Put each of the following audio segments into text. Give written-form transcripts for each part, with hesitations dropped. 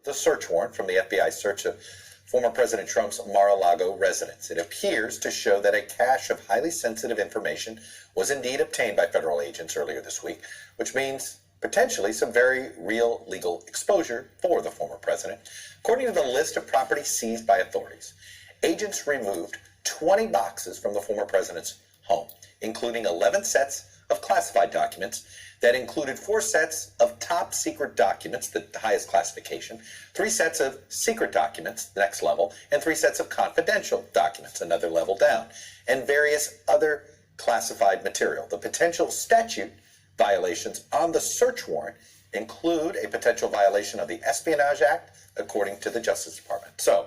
the search warrant from the FBI search of former President Trump's Mar-a-Lago residence. It appears to show that a cache of highly sensitive information was indeed obtained by federal agents earlier this week, which means potentially some very real legal exposure for the former president. According to the list of property seized by authorities, agents removed 20 boxes from the former president's home, including 11 sets of classified documents that included 4 sets of top secret documents, the highest classification, 3 sets of secret documents, the next level, and 3 sets of confidential documents, another level down, and various other classified material. The potential statute violations on the search warrant include a potential violation of the Espionage Act, according to the Justice Department. So,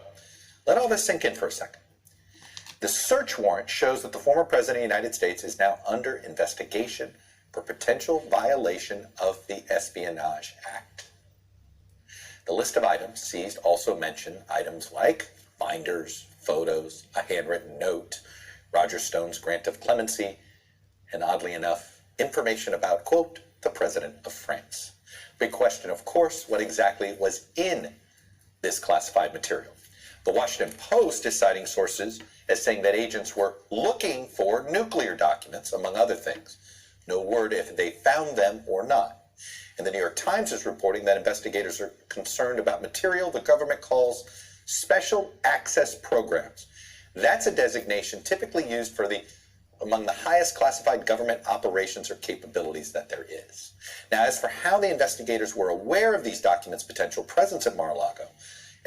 let all this sink in for a second. The search warrant shows that the former president of the United States is now under investigation for potential violation of the Espionage Act. The list of items seized also mention items like binders, photos, a handwritten note, Roger Stone's grant of clemency, and oddly enough, information about, quote, the President of France. Big question, of course, what exactly was in this classified material. The Washington Post is citing sources as saying that agents were looking for nuclear documents, among other things. No word if they found them or not. And the New York Times is reporting that investigators are concerned about material the government calls special access programs. That's a designation typically used for among the highest classified government operations or capabilities that there is. Now, as for how the investigators were aware of these documents' potential presence at Mar-a-Lago,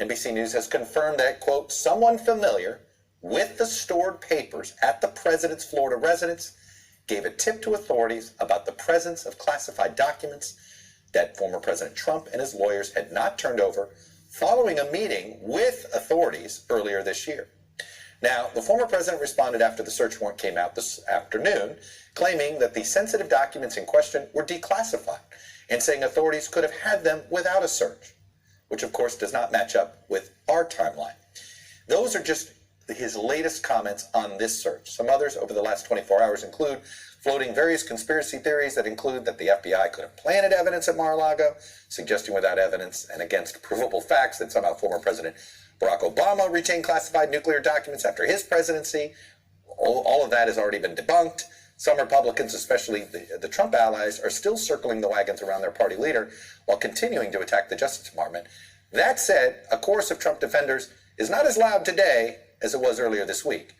NBC News has confirmed that, quote, someone familiar with the stored papers at the president's Florida residence gave a tip to authorities about the presence of classified documents that former President Trump and his lawyers had not turned over following a meeting with authorities earlier this year. Now, the former president responded after the search warrant came out this afternoon, claiming that the sensitive documents in question were declassified and saying authorities could have had them without a search, which of course does not match up with our timeline. Those are just his latest comments on this search. Some others over the last 24 hours include floating various conspiracy theories that include that the FBI could have planted evidence at Mar-a-Lago, suggesting without evidence and against provable facts that somehow former President Barack Obama retained classified nuclear documents after his presidency. All of that has already been debunked. Some Republicans, especially the Trump allies, are still circling the wagons around their party leader while continuing to attack the Justice Department. That said, a chorus of Trump defenders is not as loud today as it was earlier this week.